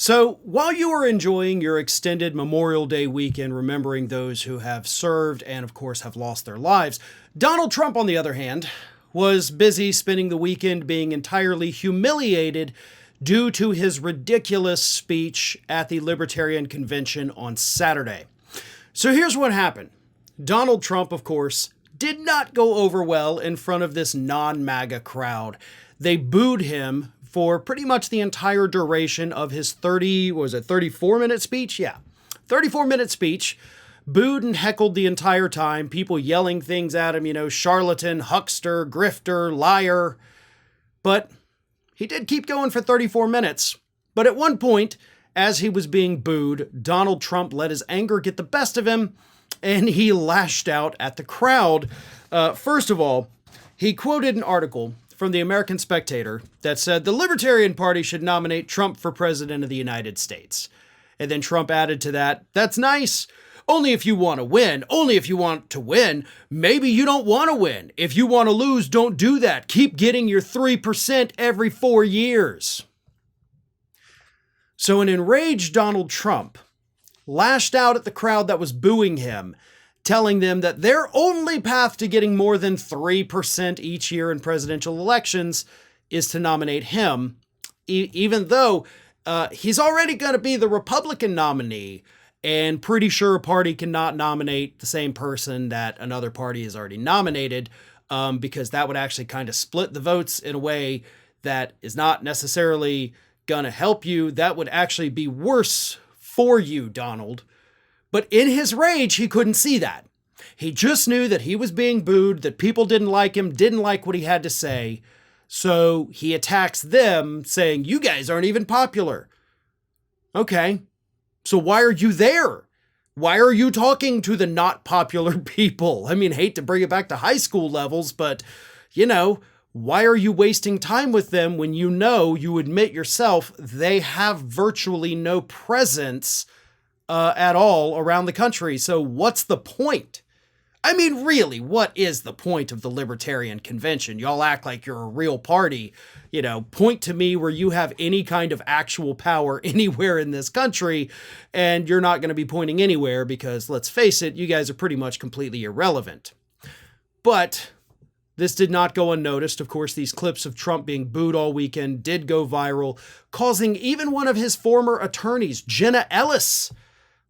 So, while you are enjoying your extended Memorial Day weekend, remembering those who have served and, of course, have lost their lives, Donald Trump, on the other hand, was busy spending the weekend being entirely humiliated due to his ridiculous speech at the Libertarian Convention on Saturday. So, here's what happened. Donald Trump, of course, did not go over well in front of this non-MAGA crowd. They booed him for pretty much the entire duration of his 34-minute speech? Yeah, 34-minute speech. Booed and heckled the entire time, people yelling things at him, charlatan, huckster, grifter, liar. But he did keep going for 34 minutes. But at one point, as he was being booed, Donald Trump let his anger get the best of him, and he lashed out at the crowd. First of all, he quoted an article from the American Spectator that said the Libertarian Party should nominate Trump for president of the United States. And then Trump added to that, "That's nice. Only if you want to win. Only if you want to win. Maybe you don't want to win. If you want to lose, don't do that. Keep getting your 3% every 4 years." So an enraged Donald Trump lashed out at the crowd that was booing him, telling them that their only path to getting more than 3% each year in presidential elections is to nominate him, even though he's already going to be the Republican nominee, and pretty sure a party cannot nominate the same person that another party has already nominated, because that would actually kind of split the votes in a way that is not necessarily going to help you. That would actually be worse for you, Donald. But in his rage, he couldn't see that. He just knew that he was being booed, that people didn't like him, didn't like what he had to say. So he attacks them, saying, "You guys aren't even popular." Okay, so why are you there? Why are you talking to the not popular people? I mean, hate to bring it back to high school levels, but, why are you wasting time with them when you admit yourself they have virtually no presence at all around the country? So what's the point? I mean, really, what is the point of the Libertarian Convention? Y'all act like you're a real party. Point to me where you have any kind of actual power anywhere in this country, and you're not going to be pointing anywhere because, let's face it, you guys are pretty much completely irrelevant. But this did not go unnoticed. Of course, these clips of Trump being booed all weekend did go viral, causing even one of his former attorneys, Jenna Ellis,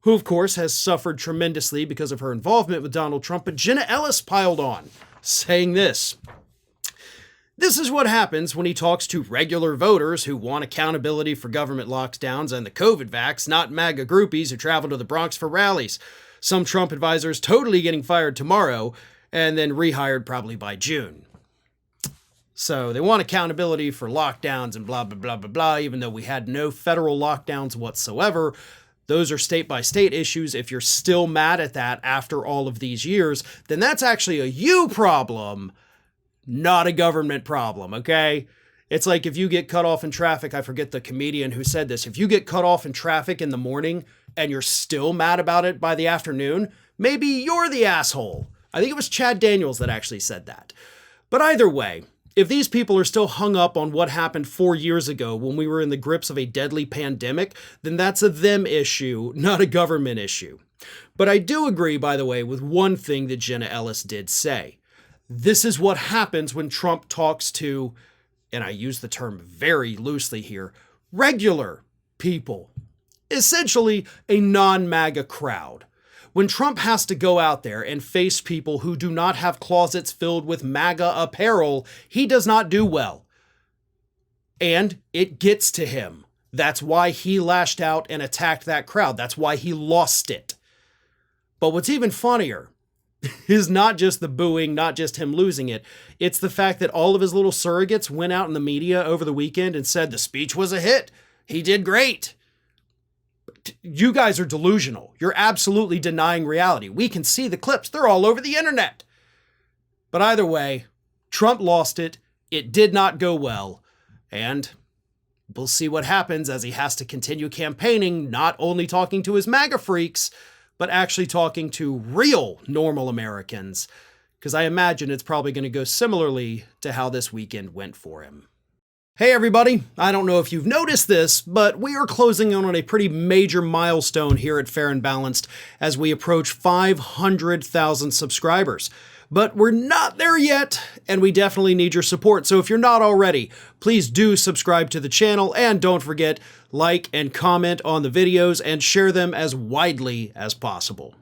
who, of course, has suffered tremendously because of her involvement with Donald Trump. But Jenna Ellis piled on, saying this: "This is what happens when he talks to regular voters who want accountability for government lockdowns and the COVID vax, not MAGA groupies who travel to the Bronx for rallies. Some Trump advisors totally getting fired tomorrow and then rehired probably by June." So they want accountability for lockdowns and blah, blah, blah, blah, blah, even though we had no federal lockdowns whatsoever. Those are state-by-state issues. If you're still mad at that after all of these years, then that's actually a you problem, not a government problem, okay? It's like if you get cut off in traffic, I forget the comedian who said this, if you get cut off in traffic in the morning and you're still mad about it by the afternoon, maybe you're the asshole. I think it was Chad Daniels that actually said that. But either way, if these people are still hung up on what happened 4 years ago when we were in the grips of a deadly pandemic, then that's a them issue, not a government issue. But I do agree, by the way, with one thing that Jenna Ellis did say. This is what happens when Trump talks to, and I use the term very loosely here, regular people. Essentially a non-MAGA crowd. When Trump has to go out there and face people who do not have closets filled with MAGA apparel, he does not do well. And it gets to him. That's why he lashed out and attacked that crowd. That's why he lost it. But what's even funnier is not just the booing, not just him losing it. It's the fact that all of his little surrogates went out in the media over the weekend and said the speech was a hit. He did great. You guys are delusional. You're absolutely denying reality. We can see the clips. They're all over the internet. But either way, Trump lost it. It did not go well. And we'll see what happens as he has to continue campaigning, not only talking to his MAGA freaks, but actually talking to real normal Americans. Because I imagine it's probably going to go similarly to how this weekend went for him. Hey everybody, I don't know if you've noticed this, but we are closing in on a pretty major milestone here at Fair and Balanced as we approach 500,000 subscribers. But we're not there yet, and we definitely need your support. So if you're not already, please do subscribe to the channel, and don't forget, like and comment on the videos and share them as widely as possible.